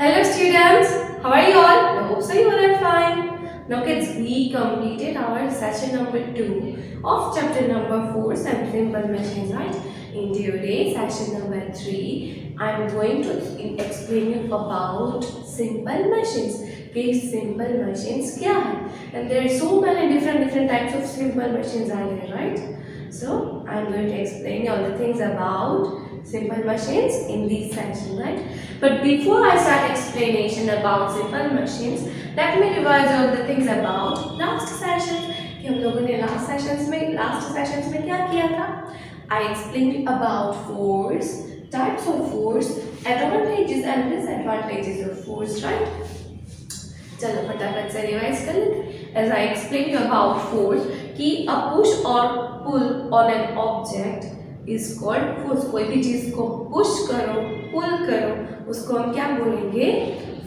Hello students, how are you all? I hope so you all are fine. Now kids, we completed our session number 2 of chapter number 4, simple machines, right? In today's session number 3, I am going to explain you about simple machines. कि simple machines क्या है? And there are so many different types of simple machines are there, right? So I am going to explain all the things about simple machines in this section, right? But before I start explanation about simple machines, let me revise all the things about last session. कि हम लोगों ने last sessions में क्या किया था? I explained about force, types of force, advantages and disadvantages of force, right? चलो फटाफट से रिवाइज कर लेते। As I explained about force कि a push or pull on an object is called force। कोई भी चीज को पुश करो, पुल करो, उसको हम क्या बोलेंगे?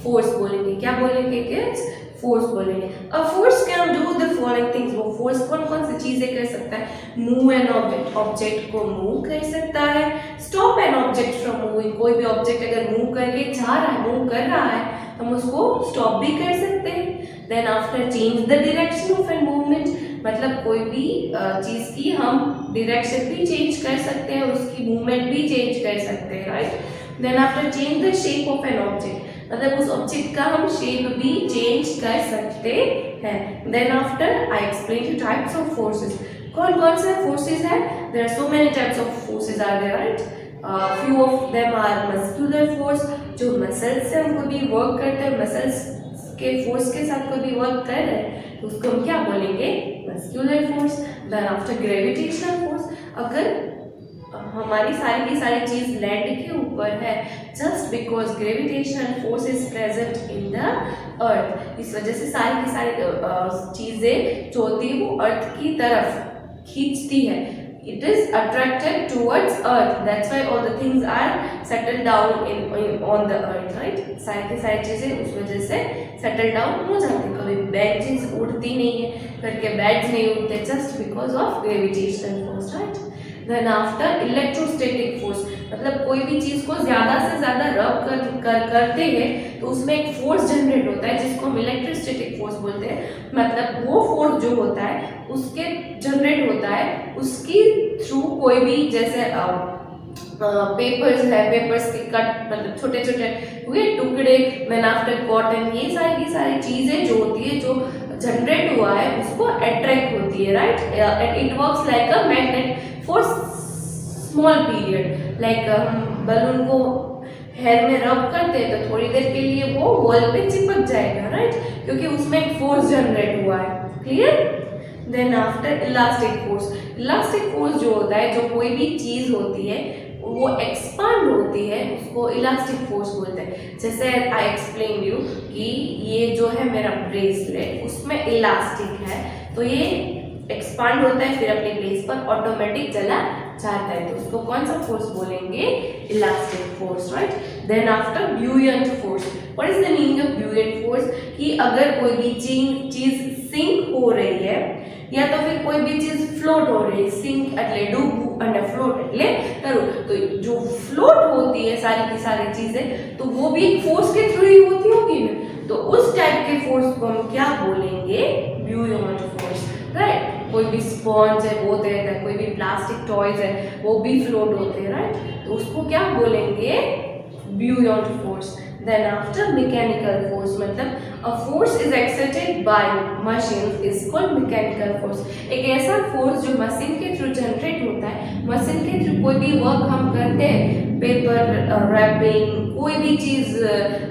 फोर्स बोलेंगे। क्या बोलेंगे किड्स? फोर्स बोलेंगे। अब force can do the following things. वो फोर्स कौन कौन सी चीजें कर सकता है? मूव एन ऑब्जेक्ट, ऑब्जेक्ट को मूव कर सकता है। Stop an object from moving, कोई भी ऑब्जेक्ट अगर मूव करके जा रहा है, मूव कर रहा है, हम उसको स्टॉप भी कर सकते हैं। Then after change the direction of an movement, मतलब कोई भी चीज की हम डायरेक्शन भी चेंज कर सकते हैं, उसकी मूवमेंट भी चेंज कर सकते हैं, right. Then after change the shape of an object, मतलब उस ऑब्जेक्ट का हम शेप भी चेंज कर सकते हैं। Then after I explain you types of forces. कौन कौन से फोर्सेस है? There are so many types of forces are there, right. Few of them are muscular force, जो मसल्स से हम कोई भी वर्क करते हैं, मसल्स के फोर्स के साथ कोई भी वर्क कर रहे हैं, तो उसको हम क्या बोलेंगे? Muscular force. Then after gravitational force, अगर हमारी सारी की सारी चीज लैंड के ऊपर है, just because gravitational force is present in the earth, इस वजह से सारी की सारी चीजें जो होती है वो अर्थ की तरफ खींचती है। It is attracted towards earth, that's why all the things are settled down on the earth, right? सारी की सारी चीजें उस वजह से settle down हो जाती है। कभी बेंचेस उड़ती नहीं है, करके बेड्स नहीं उड़ते, just because of gravitational force, right? Then after electrostatic force, मतलब कोई भी चीज को ज्यादा से ज्यादा रब करते हैं तो उसमें एक फोर्स जनरेट होता है जिसको हम इलेक्ट्रोस्टैटिक फोर्स बोलते हैं। मतलब वो फोर्स जो होता है उसके जनरेट होता है, उसकी थ्रू कोई भी जैसे पेपर्स है, पेपर्स के कट, मतलब छोटे छोटे हुए टुकड़े, मैन आफ्टर कॉटन, ये सारी की सारी चीजें जो होती है, जो जनरेट हुआ है, उसको अट्रैक्ट होती है, right. It works like a magnet for small period. Like हम बलून को हेयर में रब करते हैं तो थोड़ी देर के लिए वो वॉल पे चिपक जाएगा, राइट, क्योंकि उसमें एक फोर्स जनरेट हुआ है। Clear? Then after elastic force. Elastic force जो होता है, जो कोई भी चीज होती है वो एक्सपांड होती है, उसको इलास्टिक फोर्स बोलते हैं। जैसे आई एक्सप्लेन यू कि ये जो है मेरा ब्रेसलेट, उसमें इलास्टिक है, तो ये एक्सपांड होता है, फिर अपनी प्लेस पर ऑटोमेटिक चला जाता है, तो उसको कौन सा फोर्स बोलेंगे? Elastic force, right. Then after buoyant force. What is the meaning of buoyant force? कि अगर कोई भी चीज सिंक हो रही है या तो फिर कोई भी चीज फ्लोट हो रही है, सिंक એટલે ડૂબવું અને फ्लोट એટલે તરવું, तो जो फ्लोट होती है सारी की सारी चीजें, तो वो भी एक फोर्स के थ्रू ही होती होगी ना, तो उस टाइप के फोर्स को हम क्या बोलेंगे? Buoyant force, right. कोई भी स्पॉन्ज है वो तैरता है, कोई भी प्लास्टिक टॉयज है वो भी फ्लोट होते हैं, राइट, तो उसको क्या बोलेंगे? Buoyant force. Then after mechanical force, मतलब a force is exerted by machines is called mechanical force। एक ऐसा फोर्स जो मशीन के थ्रू जनरेट होता है, मशीन के थ्रू कोई भी वर्क हम करते हैं, पेपर रैपिंग, कोई भी चीज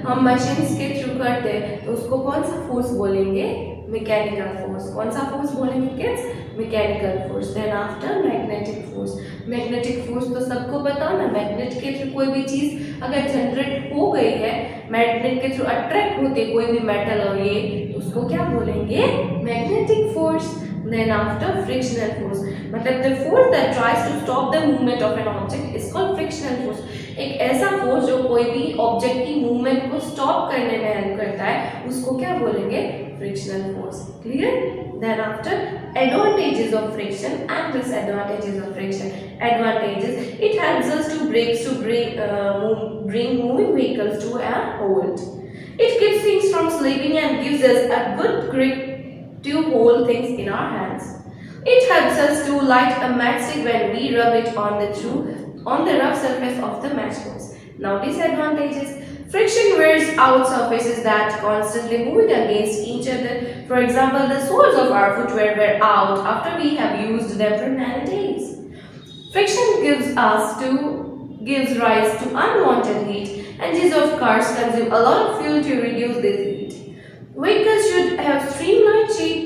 हम मशीन्स के थ्रू करते हैं, तो उसको कौन सा फोर्स बोलेंगे? Mechanical force. कौन सा फोर्स बोलेंगे kids? Mechanical force. Then after magnetic force. Magnetic force तो सबको पता हो ना, मैग्नेट के थ्रू कोई भी चीज अगर जनरेट हो गई है, मैग्नेट के थ्रू अट्रैक्ट होते कोई भी मेटल और ये, तो उसको क्या बोलेंगे? Magnetic force. Then after frictional force, मतलब the force that tries to stop the movement of an object is called frictional force. एक ऐसा फोर्स जो कोई भी ऑब्जेक्ट की मूवमेंट को स्टॉप करने में हेल्प करता है, उसको क्या बोलेंगे? Frictional force. Clear? Then after advantages of friction and disadvantages of friction. Advantages: it helps us to bring moving vehicles to a halt. It keeps things from slipping and gives us a good grip to hold things in our hands. It helps us to light a matchstick when we rub it on the rough surface of the matchbox. Now disadvantages: friction wears out surfaces that constantly moving against each other. For example, the soles of our footwear wear out after we have used them for many days. Friction gives rise to unwanted heat. Engines of cars consume a lot of fuel to reduce this heat. Vehicles should have streamlined shape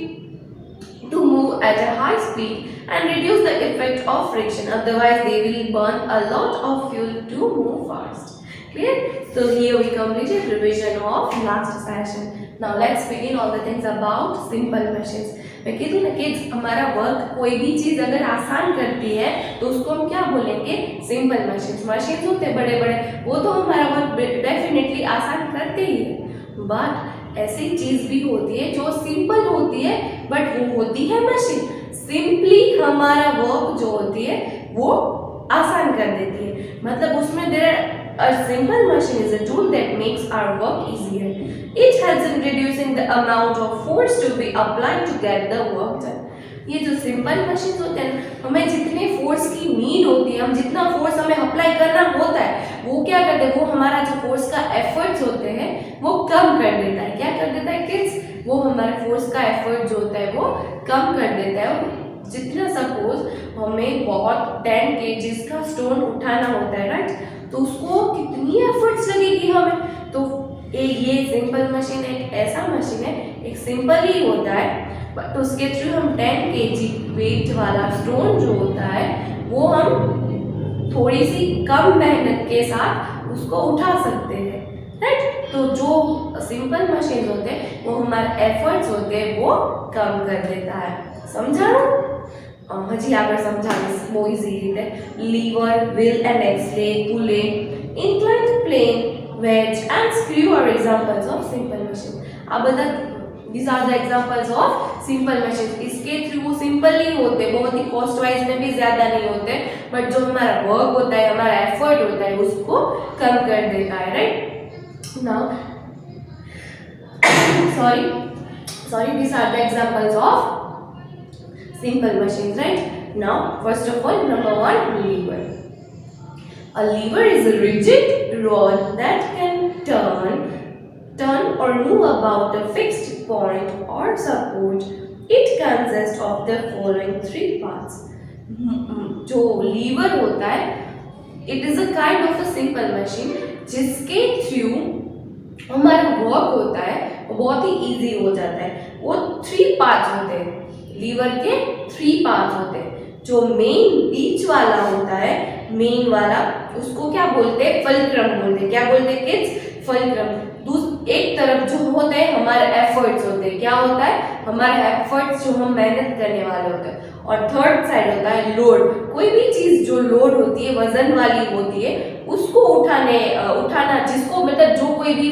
to move at a high speed and reduce the effect of friction, otherwise they will burn a lot of fuel to move fast. Clear? So here we completed revision of last session. Now let's begin all the things about simple machines. मैं कहती हूँ ना kids, हमारा work कोई भी चीज़ अगर आसान करती है तो उसको हम क्या बोलेंगे? Simple machines. मशीन्स होते हैं बड़े बड़े, वो तो हमारा वर्क डेफिनेटली आसान करते ही है, बट ऐसी चीज़ भी होती है जो सिंपल होती है बट वो होती है मशीन। सिंपली हमारा वर्क जो होती है वो आसान कर देती है, मतलब उसमें a simple machine is a tool that makes our work easier. It helps in reducing the amount of force to be applied to get the work done. ये जो सिंपल मशीन होते हैं, हमें जितने फोर्स की नीड होती है, हम जितना फोर्स हमें अप्लाई करना होता है, वो क्या करते हैं? वो हमारा जो फोर्स का एफर्ट्स होते हैं वो कम कर देता है। क्या कर देता है किड्स? वो हमारे फोर्स का एफर्ट जो होता है वो कम कर देता है। जितना सपोज हमें बहुत 10 kg का स्टोन उठाना होता है, राइट, तो उसको कितनी एफर्ट्स लगेगी हमें। तो ये सिंपल मशीन एक ऐसा मशीन है, एक सिंपल ही होता है बट उसके थ्रू हम 10 kg वेट वाला स्टोन जो होता है वो हम थोड़ी सी कम मेहनत के साथ उसको उठा सकते हैं, राइट। तो जो सिंपल मशीन होते हैं वो हमारे एफर्ट्स होते हैं वो कम कर देता है। समझा? હજી આગળ સમજાવીશ બહુ ઇઝી રીતે। Lever, wheel and axle, pulley, inclined plane, wedge and screw are examples of simple machine. आ બધા these are the examples of simple machines। इसके थ्रू वो सिंपल नहीं होते, बहुत ही कॉस्ट वाइज में भी ज़्यादा नहीं होते, बट जो हमारा वर्क होता है, हमारा एफर्ट होता है उसको कम कर देता है, right. Now sorry these are the examples of simple machines, right? Now first of all, number 1, lever. A lever is a rigid rod that can turn or move about a fixed point or support. It consists of the following 3 parts. जो liver होता है, it is a kind of a simple machine जिसके through हमारा work होता है वो बहुत ही easy हो जाता है। वो 3 पार्ट्स होते हैं, लीवर के 3 पार्ट्स होते हैं। जो मेन बीच वाला होता है, मेन वाला, उसको क्या बोलते हैं? फलक्रम बोलते हैं। क्या बोलते हैं किड्स? फलक्रम। एक तरफ जो होते हैं हमारे एफर्ट्स होते हैं, क्या होता है? हमारे एफर्ट्स जो हम मेहनत करने वाले होते हैं। और थर्ड साइड होता है लोड। कोई भी चीज जो लोड होती है, वजन वाली होती है, उसको उठाना, जिसको मतलब जो कोई भी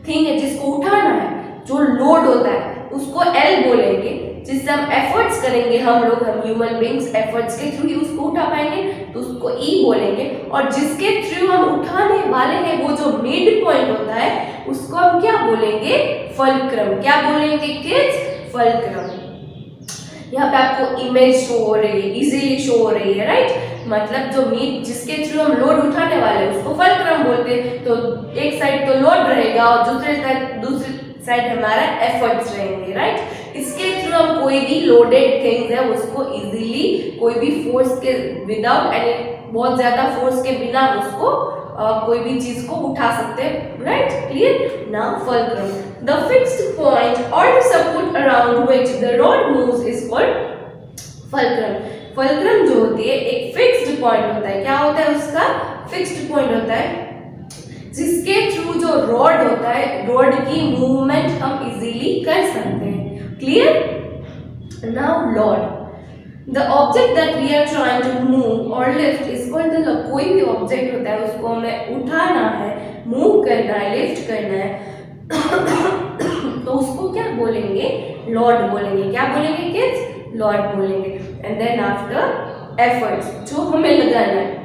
थिंग है जिसको उठाना है, जो लोड होता है उसको एल बोलेंगे। जिससे हम एफर्ट्स करेंगे, हम ह्यूमन बींग्स एफर्ट्स के थ्रू ही उसको उठा पाएंगे तो उसको ई बोलेंगे। और जिसके थ्रू हम उठाने वाले हैं वो जो मिड पॉइंट होता है उसको हम क्या बोलेंगे? फलक्रम। क्या बोलेंगे किड्स? फलक्रम। यहाँ पे आपको इमेज शो हो रही है, इजीली शो हो रही है, राइट। मतलब जो मीट जिसके थ्रू हम लोड उठाने वाले हैं उसको फलक्रम बोलते हैं। तो एक साइड तो लोड रहेगा और दूसरी साइड हमारा एफर्ट्स रहेंगे, राइट। इसके थ्रू हम कोई भी लोडेड थिंग्स है उसको इजीली, कोई भी फोर्स के विदाउट एनी, बहुत ज्यादा फोर्स के बिना उसको कोई भी चीज को उठा सकते हैं, right. Clear? Now fulcrum, the fixed point और the support around which the rod moves is called fulcrum. Fulcrum जो होती है एक फिक्स्ड पॉइंट होता है। क्या होता है उसका? फिक्स्ड पॉइंट होता है जिसके थ्रू जो रॉड होता है, रॉड की मूवमेंट हम इजीली कर सकते हैं। Clear? Now load, the object that we are trying to move और lift is called the load. कोई भी ऑब्जेक्ट होता है उसको हमें उठाना है, मूव करना है, लिफ्ट करना है तो उसको क्या बोलेंगे? लॉड बोलेंगे। क्या बोलेंगे किड्स? लॉर्ड बोलेंगे। एंड देन आफ्टर एफर्ट्स, जो हमें लगाना है,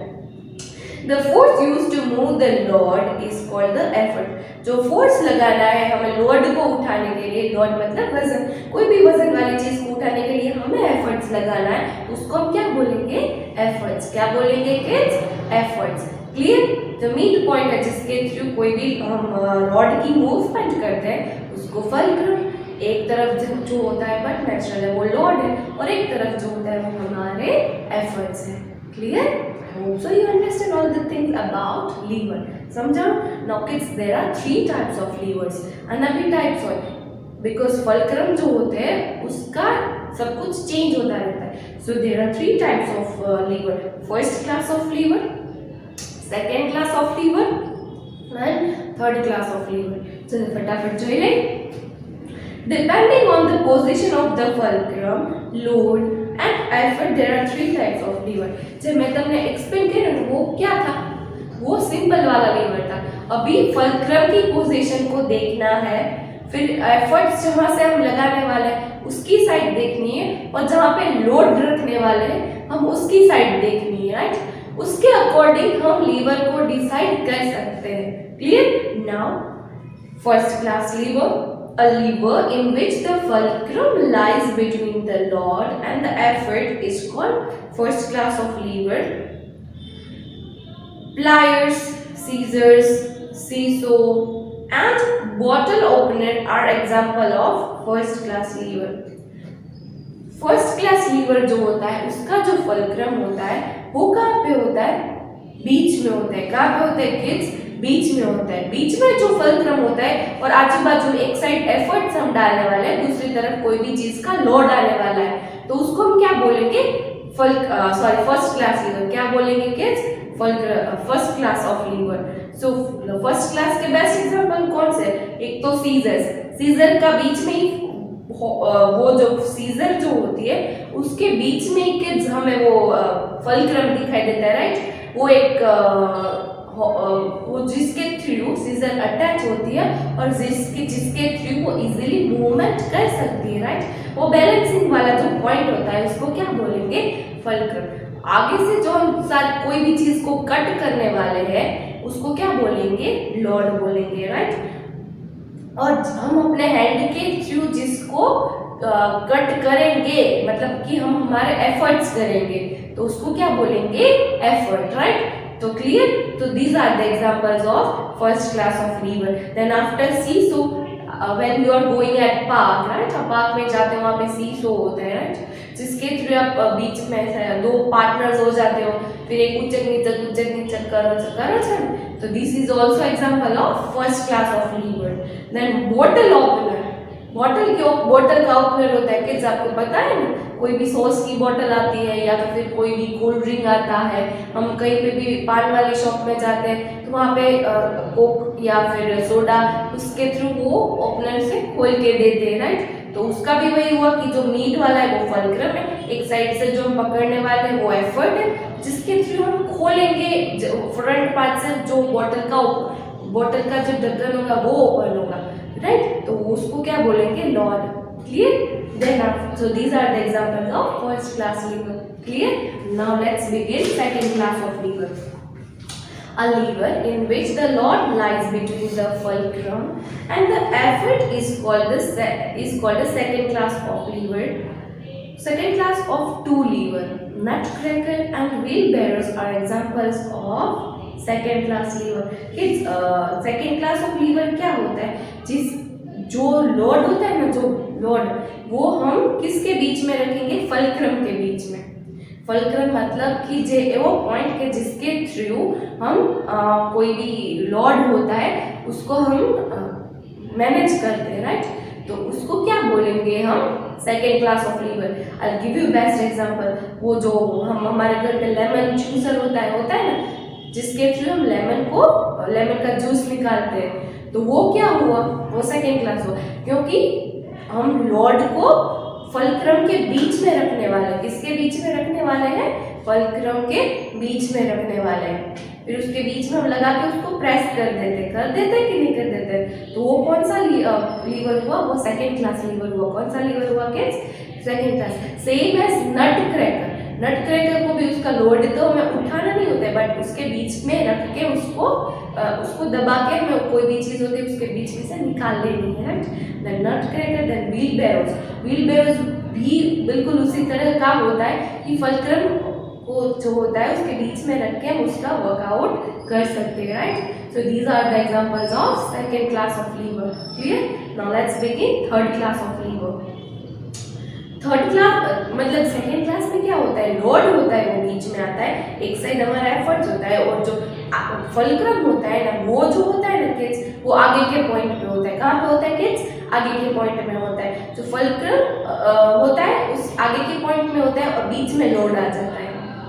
the force use to move the load is called the effort. जो फोर्स लगाना है हमें लॉर्ड को उठाने के लिए, लॉर्ड मतलब वजन, कोई भी वजन वाली चीज को उठाने के लिए हमें एफर्ट्स लगाना है, उसको हम क्या बोलेंगे? एफर्ट्स। क्या बोलेंगे किड्स? एफर्ट्स। क्लियर? जो मीन पॉइंट है जिसके थ्रू कोई भी हम रॉड की मूवमेंट करते हैं उसको फल्क्रम। एक तरफ जो होता है बट नेचुरल है वो लॉर्ड है, और एक तरफ जो होता है वो हमारे एफर्ट्स है। Clear? Hope so you understand all the things about lever. समझा? Now kids, there are 3 types of levers. अभी types और because fulcrum जो होते हैं उसका सब कुछ चेंज होता रहता है. So there are 3 types of lever. First class of lever, second class of lever, and third class of lever. चलो फटाफट जोई ले. Depending on the position of the fulcrum, load and effort, there are 3 types of lever. जब मैं तुमने explain किया ना वो क्या था, वो सिंपल वाला लीवर था. अभी फल्क्रम की पोजीशन को देखना है, फिर एफर्ट्स जहाँ से हम लगाने वाले हैं उसकी साइड देखनी है, और जहाँ पे लोड रखने वाले हैं हम उसकी साइड देखनी है. राइट? उसके अकॉर्डिंग हम लीवर को डिसाइड कर सकते हैं. Clear? Now first class liver, a lever in which the fulcrum lies between the rod and the effort is called first class of lever. Pliers, scissors, seesaw and bottle opener are example of first class lever. First class liver जो होता है उसका जो fulcrum होता है वो कहाँ पे होता है? बीच में होता है. कहाँ पे होता है किड्स? बीच में होता है. बीच में जो फल्क्रम होता है और आजू बाजू में एक साइड एफर्ट्स हम डालने वाले हैं, दूसरी तरफ कोई भी चीज का लोड आने वाला है, तो उसको हम क्या बोलेंगे? First class lever. क्या बोलेंगे kids? First class of lever. So first class के बेस्ट एग्जांपल कौन से? एक तो सीजर्स. सीजर का बीच में ही वो जो सीजर जो होती है उसके बीच में ही किड्स हमें वो फल्क्रम दिखाई देता है. राइट? वो एक वो जिसके थ्रू सीजर अटैच होती है और जिसके थ्रू वो इजीली मूवमेंट कर सकती है. राइट? वो बैलेंसिंग वाला जो पॉइंट होता है उसको क्या बोलेंगे? फल्क्रम. आगे से जो हम साथ कोई भी चीज को कट करने वाले हैं उसको क्या बोलेंगे? लॉर्ड बोलेंगे. राइट? और हम अपने हैंड के थ्रू जिसको कट करेंगे, मतलब कि हम हमारे एफर्ट्स करेंगे, तो उसको क्या बोलेंगे? एफर्ट. राइट? तो क्लियर? तो these are the examples of first class of lever. Then after seesaw, when you are going at park, right? आप पार्क में जाते हो वहाँ पे seesaw होता है. राइट? जिसके थ्रू आप बीच में 2 पार्टनर्स हो जाते हो, फिर एक उचक नीचक करो. तो this is also example of first class of lever. Then bottle opener. Bottle का ओपनर होता है किड्स, आपको पता है ना? कोई भी सॉस की बोतल आती है या तो फिर कोई भी कोल्ड ड्रिंक आता है, हम कहीं पे भी पान वाली शॉप में जाते हैं तो वहाँ पे कोक या फिर सोडा उसके थ्रू वो ओपनर से खोल के देते हैं. राइट? तो उसका भी वही हुआ कि जो मीट वाला है वो फल्क्रम है, एक साइड से जो हम पकड़ने वाले हैं वो एफर्ट है, जिसके थ्रू हम खोलेंगे फ्रंट पार्ट से जो बोतल का जो ढक्कन होगा वो ओपन होगा. राइट? तो उसको क्या बोलेंगे? Load. Clear? Then so these are the examples of first class lever. Clear? Now let's begin second class of lever. A lever in which the lord lies between the fulcrum and the effort is called the second class of lever. Second class of two lever. Nutcracker and wheelbarrows are examples of second class lever. Kids, second class of lever क्या होता है? जो load होता है ना, जो load वो हम किसके बीच में रखेंगे? फल्क्रम के बीच में. फल्क्रम मतलब कि वो पॉइंट के जिसके थ्रू हम कोई भी लोड होता है उसको हम मैनेज करते हैं. राइट? तो उसको क्या बोलेंगे हम? Second class of lever. I give you best example. वो जो हम हमारे घर पे लेमन जूसर होता है ना, जिसके थ्रू हम लेमन का जूस निकालते हैं, तो वो क्या हुआ? वो सेकेंड क्लास हुआ, क्योंकि हम लॉर्ड को फल्क्रम के बीच में रखने वाले हैं. किसके बीच में रखने वाले हैं? फल्क्रम के बीच में रखने वाले हैं. फिर उसके बीच में हम लगा के उसको प्रेस कर देते कि नहीं कर देते, तो वो कौन सा लीवर हुआ, वो सेकेंड क्लास लीवर हुआ। कौन सा लीवर हुआ kids, second class. Same as nutcracker, nutcracker को भी उसका लोड तो हमें उठाना नहीं होता है, बट उसके बीच में रख के उसको दबा के हमें कोई भी चीज़ होती है उसके बीच में से निकाल लेनी है, right. Then nutcracker, then wheelbarrows. Wheelbarrows भी बिल्कुल उसी तरह का होता है कि फलक्रम को जो होता है उसके बीच में रख के हम उसका वर्कआउट कर सकते हैं, right. So these are the examples of second class of lever. Clear. Now let's begin third class of lever. Third class मतलब सेकेंड क्लास में क्या होता है, लोड होता है वो बीच में आता है, एक साइड हमारा एफर्ट्स होता है, और जो फलक्रम होता है ना वो जो होता है ना किड्स, वो आगे के पॉइंट पे होता है। कहाँ पे होता है किड्स, आगे के पॉइंट में होता है। जो फलक्रम होता है उस आगे के पॉइंट में होता है और बीच में लोड आ जाता है,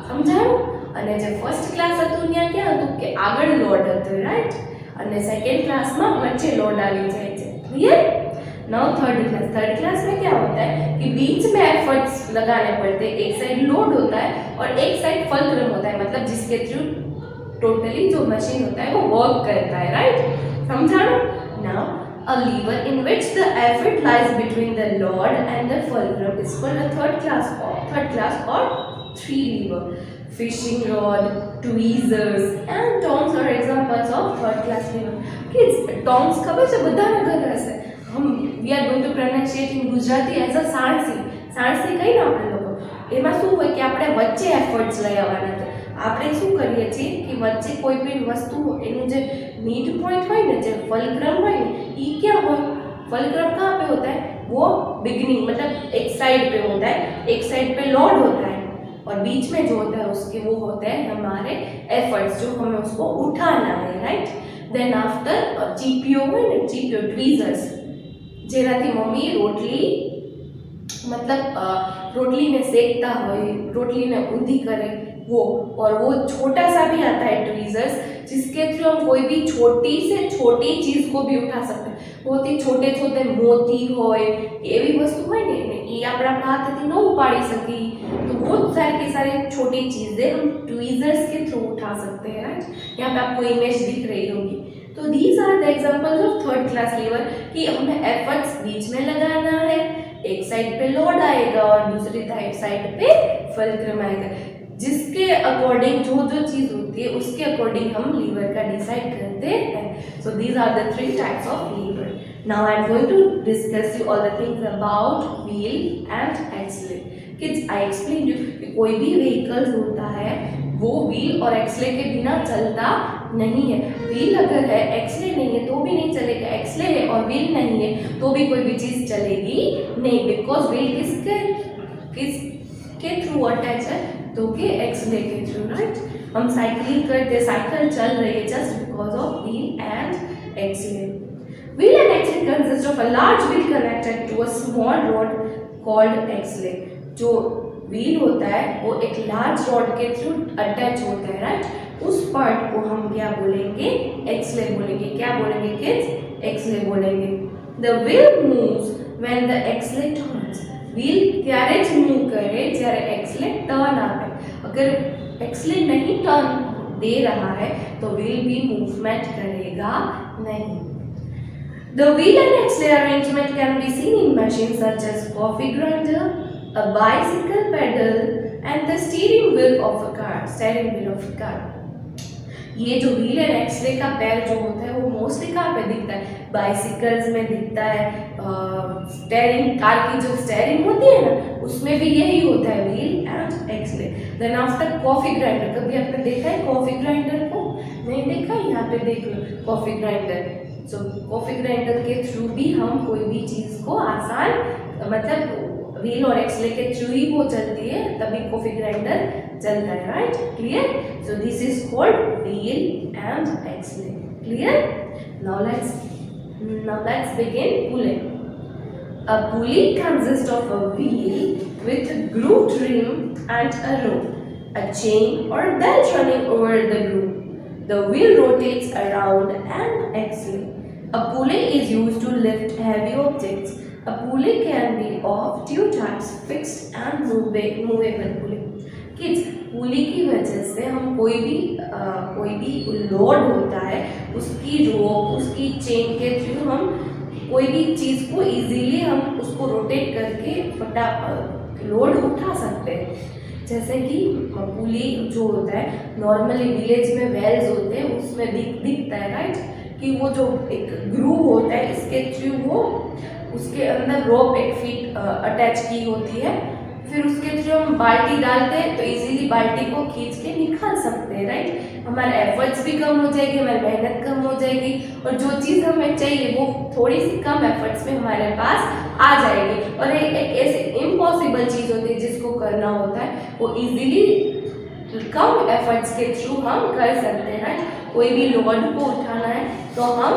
समझाયું। અને જે ફર્સ્ટ ક્લાસ હતું ત્યાં ક્યાં હતું કે આગળ લોડ હતો, રાઈટ, અને સેકન્ડ ક્લાસમાં વચ્ચે લોડ આવી જાય છે। ક્લિયર। नाउ थर्ड क्लास में क्या होता है कि बीच में एफर्ट्स लगाने पड़ते हैं, एक साइड लोड होता है और एक साइड फलक्रम होता है, मतलब जिसके थ्रू टोटली जो मशीन होता है वो वर्क करता है, राइट, समझा। Now a lever in which the effort lies between the load and the fulcrum is called a third class or three lever. Fishing rod, tweezers and tongs are examples of third class lever. Kids, tongs ખબર છે બધાના ઘરે હશે। we are going to pronunciate in Gujarati as a સાણસી કહીને આપણે લોકો। એમાં શું હોય કે આપણે વચ્ચે એફર્ટ્સ લઈ આવવાના છે। આપણે શું કરીએ છીએ કે વચ્ચે કોઈ પણ વસ્તુ એનું જે મિડ પॉइंट હોય ને, જે ફલक्रम હોય ને, એ क्या હોય, फलक्रम कहाँ पे होता है, वो बिगिनिंग मतलब एक साइड पे होता है, एक साइड पे लोड होता है और बीच में जो होता है उसके वो होते हैं हमारे एफर्ट्स, जो हमें उसको उठाना है, राइट। देन आफ्टर चीपियो હોય ને, ચીપિયો ટ્વીઝર્સ, જેનાથી મમ્મી રોટલી मतलब रोटली ने सेकता हो, रोटली ने ऊंधी करे वो, और वो छोटा सा भी आता है ट्वीजर्स, जिसके थ्रू हम कोई भी छोटी से छोटी चीज़ को भी उठा सकते हैं। बहुत ही छोटे छोटे मोती होय एवी वस्तु होय ने ये आपણા हाथથી न उपाड़ी सकी, तो बहुत सारी सारी छोटी चीज़ें हम ट्वीजर्स के थ्रू उठा सकते हैं, राइट। यहाँ पे आपको इमेज दिख रही होगी। तो these are the examples of third class lever कि हमें एफर्ट्स बीच में लगाना है, एक साइड पे लोड आएगा और दूसरी साइड पे फलक्रम आएगा, जिसके अकॉर्डिंग जो जो चीज़ होती है उसके अकॉर्डिंग हम लीवर का डिसाइड करते हैं। So these are the three types of lever. Now I am going to discuss you all the things about wheel and axle. Kids, I explain you कि कोई भी व्हीकल्स होता है वो व्हील और एक्सले के बिना चलता नहीं है। व्हील अगर है एक्सले नहीं है तो भी नहीं चलेगा, एक्सले है और व्हील नहीं है तो भी कोई भी चीज़ चलेगी नहीं, बिकॉज व्हील किसके थ्रू अटैच है, तो कि एक्सले के थ्रू, राइट। हम साइकिलिंग करते, साइकिल चल रही है just because of wheel and axle. Wheel and axle consist of a large wheel connected to a small rod called axle. जो व्हील होता है वो एक लार्ज रॉड के थ्रू अटैच होता है, राइट। उस पार्ट को हम क्या बोलेंगे, एक्सले बोलेंगे। क्या बोलेंगे किड्स, एक्सले बोलेंगे। The wheel moves when the axle turns. Wheel ત્યારે જ मूव करे જ્યારે एक्सले टर्न આપે। अगर एक्सले नहीं टर्न दे रहा है तो व्हील भी मूवमेंट करेगा नहीं। The wheel and axle arrangement can be seen in machines such as coffee grinder, a bicycle pedal and the steering wheel of a car। ये जो व्हील एंड एक्सले का पैर जो होता है वो मोस्टली कहाँ पे दिखता है, बाइसिकल्स में दिखता है, स्टेयरिंग, कार की जो स्टेयरिंग होती है ना उसमें भी यही होता है, wheel and axle. Then after coffee grinder, कभी आपने देखा है कॉफी ग्राइंडर को, नहीं देखा, यहाँ पे देख लो कॉफी ग्राइंडर। सो कॉफी ग्राइंडर के थ्रू भी हम कोई भी चीज़ को आसान, मतलब व्हील और एक्सले के थ्रू ही वो चलती है, तभी कॉफी ग्राइंडर चलता है, right. Clear. So this is called wheel and axle. Clear. Now let's begin pulling. A pulley consists of a wheel with a grooved rim and a rope, a chain or a belt running over the groove. The wheel rotates around an axle. A pulley is used to lift heavy objects. A pulley can be of two types, fixed and movable pulley. Kids pulley की वजह से हम कोई भी load होता है उसकी रोप उसकी चेन के थ्रू हम कोई भी चीज़ को इजीली हम उसको रोटेट करके लोड उठा सकते हैं। जैसे कि पुली जो होता है नॉर्मली विलेज में वेल्स होते हैं उसमें दिखता है राइट, कि वो जो एक ग्रूव होता है इसके थ्रू वो उसके अंदर रोप एक फीट अटैच की होती है, फिर उसके थ्रू हम बाल्टी डालते हैं तो इजीली बाल्टी को खींच के निकाल सकते हैं राइट। हमारे एफर्ट्स भी कम हो जाएगी, हमारी मेहनत कम हो जाएगी और जो चीज़ हमें चाहिए वो थोड़ी सी कम एफर्ट्स में हमारे पास आ जाएगी। और एक ऐसी इम्पॉसिबल चीज़ होती है जिसको करना होता है वो इजीली कम एफर्ट्स के थ्रू हम कर सकते हैं राइट। कोई भी लोड को उठाना है तो हम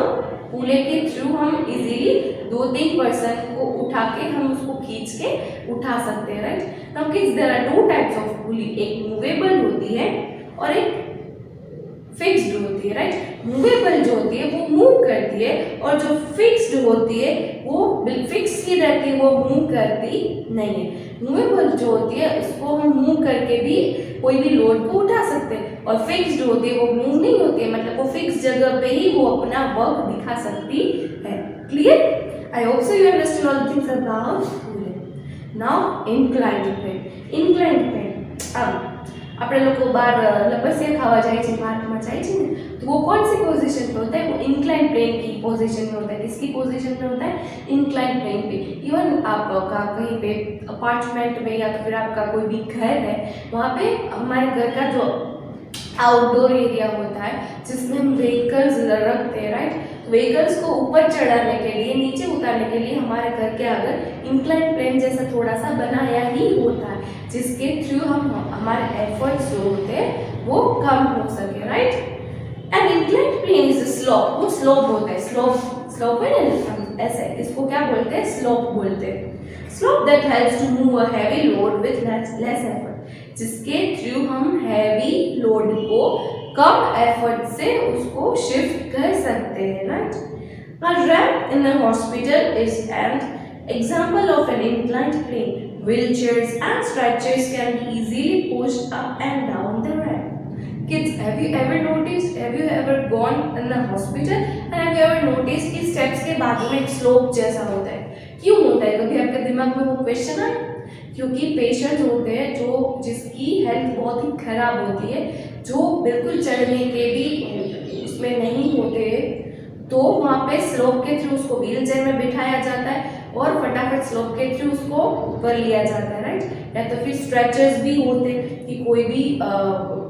पुले के थ्रू हम इजीली 2-3 पर्सन को उठा के हम उसको खींच के उठा सकते हैं right. Now kids there are 2 types of pulley, एक मूवेबल होती है और एक फिक्स्ड होती है राइट। मूवेबल जो होती है वो मूव करती है और जो फिक्स्ड होती है वो फिक्स ही रहती है, वो मूव करती नहीं है। मूवेबल जो होती है उसको हम मूव करके भी कोई भी लोड को उठा सकते हैं और फिक्स्ड होती है वो मूव नहीं होती है, मतलब वो फिक्स जगह पे ही वो अपना वर्क दिखा सकती है। Clear? I hope so you understand all the things about pulling. Now inclined plane. Inclined plane. આપણે લોકો બહાર લપસિયા ખાવા જાય છે, પાર્કમાં જાય છે ને, तो वो कौन सी पोजीशन पे होता है? वो इंक्लाइन प्लेन की पोजीशन में होता है। किसकी पोजीशन पे होता है? इंक्लाइन प्लेन पे। इवन आपका कहीं पे अपार्टमेंट में या तो फिर आपका कोई भी घर है वहाँ पे हमारे घर का जो आउटडोर एरिया होता है जिसमें हम व्हीकल्स रखते हैं राइट, व्हीकल्स को ऊपर चढ़ाने के लिए नीचे उतारने के लिए हमारे घर के आगे इंक्लाइन प्लेन जैसा थोड़ा सा बनाया ही होता है जिसके थ्रू हम हमारे एफर्ट्स जो होते हैं वो कम हो सके right. And incline plane is slope, वो स्लोप होता है, स्लोप है ना ऐसे, इसको क्या बोलते हैं? स्लोप बोलते हैं। Slope that helps to move a heavy load with less effort, जिसके थ्रू हम हैवी लोड को कम एफर्ट से उसको शिफ्ट कर सकते हैं right. A ramp in a hospital is an example of an inclined plane. Wheelchairs and stretchers can be easily pushed up and down the ramp. Kids, have you ever gone in the hospital and have you ever noticed कि steps के बाजू में एक slope जैसा होता है? क्यों होता है? कभी आपके दिमाग में वो क्वेश्चन आया? क्योंकि पेशेंट होते हैं जो जिसकी हेल्थ बहुत ही खराब होती है, जो बिल्कुल चढ़ने के भी उसमें नहीं होते, तो वहाँ पे स्लोप के थ्रू उसको व्हील चेयर में बिठाया जाता है और फटाफट स्लोप के थ्रू उसको ऊपर लिया जाता है राइट। या तो फिर स्ट्रेचर्स भी होते हैं कि कोई भी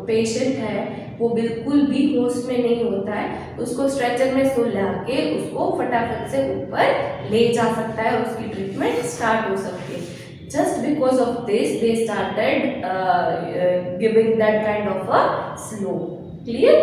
पेशेंट है वो बिल्कुल भी होश में नहीं होता है, उसको स्ट्रेचर में सुला के उसको फटाफट से ऊपर ले जा सकता है और उसकी ट्रीटमेंट स्टार्ट हो सकती है। Just because of this, they started giving that kind of a slope. Clear?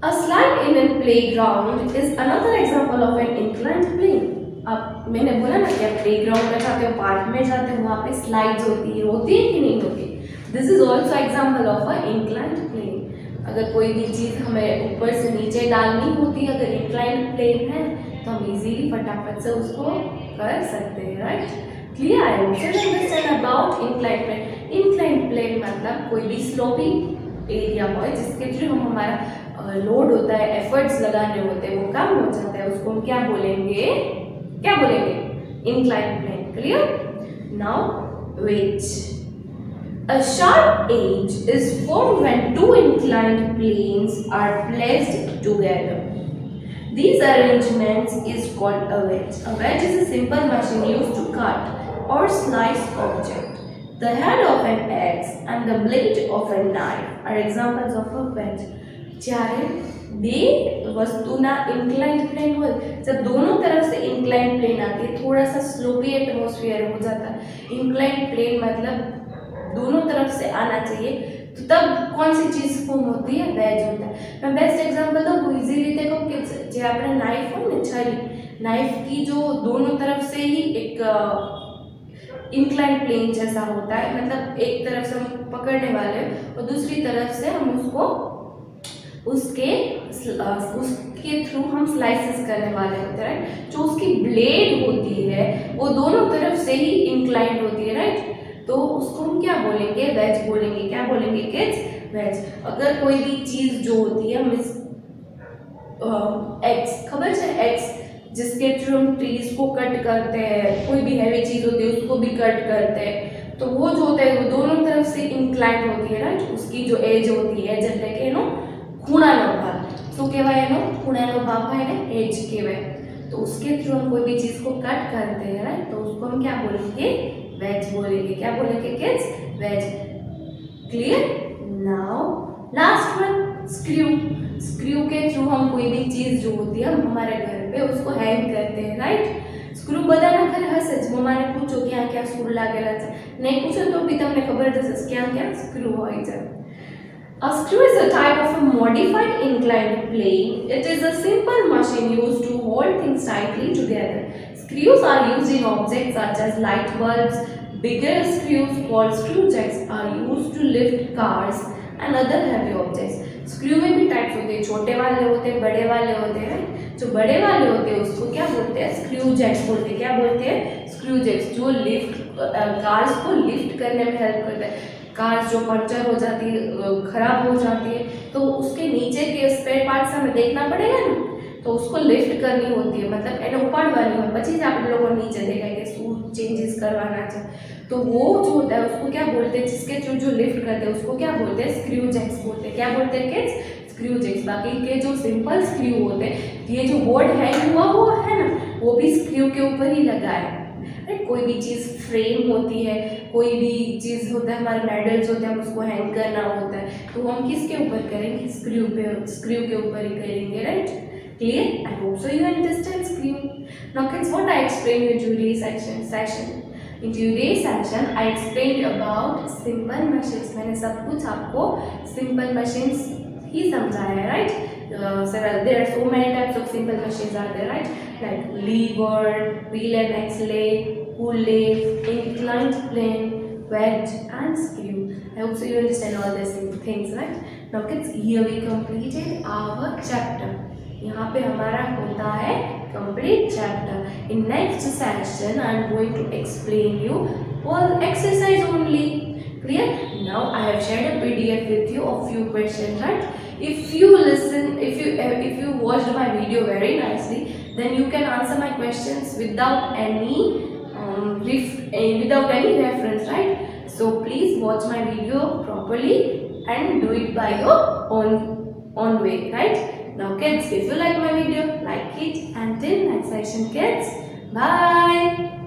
A slide in a playground is another example of an inclined plane. अब मैंने बोला ना कि आप प्लेग्राउंड में जाते हो, पार्क में जाते हो, वहाँ पे स्लाइड्स होती है कि नहीं होती? This is also example of a inclined plane. अगर कोई भी चीज़ हमें ऊपर से नीचे डालनी होती है, अगर इंक्लाइंड प्लेन है तो हम इजीली फटाफट से उसको कर सकते हैं right. Clear? I hope you understand about inclined plane. Inclined plane मतलब कोई भी स्लोपिंग एरिया हो जिसके थ्रू हम हमारा लोड होता है, एफर्ट्स लगाने होते हैं, वो कम हो जाता है, उसको हम क्या बोलेंगे? Inclined plane. Clear? Now wedge. A sharp edge is formed when two inclined planes are placed together. These arrangements is called a wedge. A wedge is a simple machine used to cut or slice object. The head of an axe and the blade of a knife are examples of a wedge. જ્યારે બે વસ્તુના inclined plane હોય, जब दोनों तरफ से inclined plane आती है, थोड़ा सा स्लोपी एटमॉस्फेयर हो जाता है। इंक्लाइंड प्लेन मतलब दोनों तरफ से आना चाहिए, तो तब कौन सी चीज़ फॉर्म होती है? वेज होता है। मैं बेस्ट एग्जांपल दूँ, वो इजी रीते कहूँ कि जो अपना नाइफ हो ना, छरी, नाइफ की जो दोनों तरफ से ही एक इंक्लाइंड प्लेन जैसा होता है, मतलब एक तरफ से हम पकड़ने वाले हैं और दूसरी तरफ से हम उसको उसके थ्रू हम स्लाइसेस करने वाले होते हैं राइट। जो उसकी ब्लेड होती है वो दोनों तरफ से ही इंक्लाइंड होती है राइट। तो उसको हम क्या बोलेंगे, वेज बोलेंगे। क्या बोलेंगे किड्स, वेज। अगर कोई भी चीज जो होती है मिस एक्स, खबर है एक्स, जिसके थ्रू हम ट्रीज को कट करते हैं, कोई भी हैवी चीज होती है उसको भी कट करते हैं, तो वो जो होता है वो दोनों तरफ से इंक्लाइन होती है, राइट। उसकी जो एज होती है એટલે કે એનો ખૂણાનો ભાગ શું કહેવાય, એનો ખૂણાનો ભાગ હોય ને एज કહેવાય। तो उसके थ्रू हम कोई भी चीज को कट करते हैं, राइट, तो उसको हम क्या बोलेंगे, वेज बोलेंगे। क्या बोलेंगे kids, wedge. Clear. Now last one, screw. Screw के थ्रू हम कोई भी चीज जो होती है हमारे घर पे उसको हैंग करते हैं, राइट। स्क्रू बधाना घरे हશે જ, મમ્માને પૂછો ક્યાં ક્યાં સ્ક્રૂ લાગેલા છે, નહીં પૂછો તો બી તમને ખબર જ હશે ક્યાં ક્યાં સ્ક્રૂ હોય છે। A screw is a type of a modified inclined plane. It is a simple machine used to hold things tightly together. Screws are used in objects such as light bulbs. Bigger screws called screw jacks are used to lift cars and other heavy objects. Screw में भी types होते हैं, छोटे वाले होते हैं, बड़े वाले होते हैं। जो बड़े वाले होते हैं उसको क्या बोलते हैं, स्क्रू जैक्स बोलते हैं। क्या बोलते हैं, स्क्रू जैक्स, जो लिफ्ट कार्स को लिफ्ट करने में हेल्प करते हैं। कार्स जो पंचर हो जाती है, खराब हो जाती है, तो उसके नीचे के स्पेयर पार्ट्स हमें देखना पड़ेगा ना, तो उसको लिफ्ट करनी होती है, मतलब એને ઉપાડવાની હોય, પછી જ આપણે લોકો નીચે દેખાય કે શું ચેન્જીસ કરવાના છે। तो वो जो होता है उसको क्या बोलते हैं, जिसके थ्रू जो लिफ्ट करते हैं उसको क्या बोलते हैं, स्क्रू जैक्स बोलते हैं। क्या बोलते हैं किड्स, स्क्रू जैक्स। बाकी के जो सिंपल स्क्रू होते हैं, ये जो बोर्ड हैंग हुआ वो है ना, वो भी स्क्रू के ऊपर ही लगा है। कोई भी चीज़ फ्रेम होती है, कोई भी चीज़ होता है, हमारे मेडल्स होते हैं, हम उसको हैंग करना होता है, तो हम किसके ऊपर करेंगे, स्क्रू पे, स्क्रू के ऊपर ही करेंगे, right. Clear? I hope so you understand screw. Now kids, what I explained in today's session. In today's session, I explained about simple machines. मैंने सब कुछ आपको simple machines ही समझाया है, right? There are so many types of simple machines are there, right? Like lever, wheel and axle, pulley, inclined plane, wedge and screw. I hope so you understand all these things, right? Now kids, here we completed our chapter. यहाँ पे हमारा होता है complete chapter. In next session, I am going to explain you all exercise only. Clear? Now I have shared a PDF with you of few questions, right? If you listen, if you watched my video very nicely, then you can answer my questions without any reference, right? So please watch my video properly and do it by your own way, right? Now kids, if you like my video, like it, and till next session kids, bye.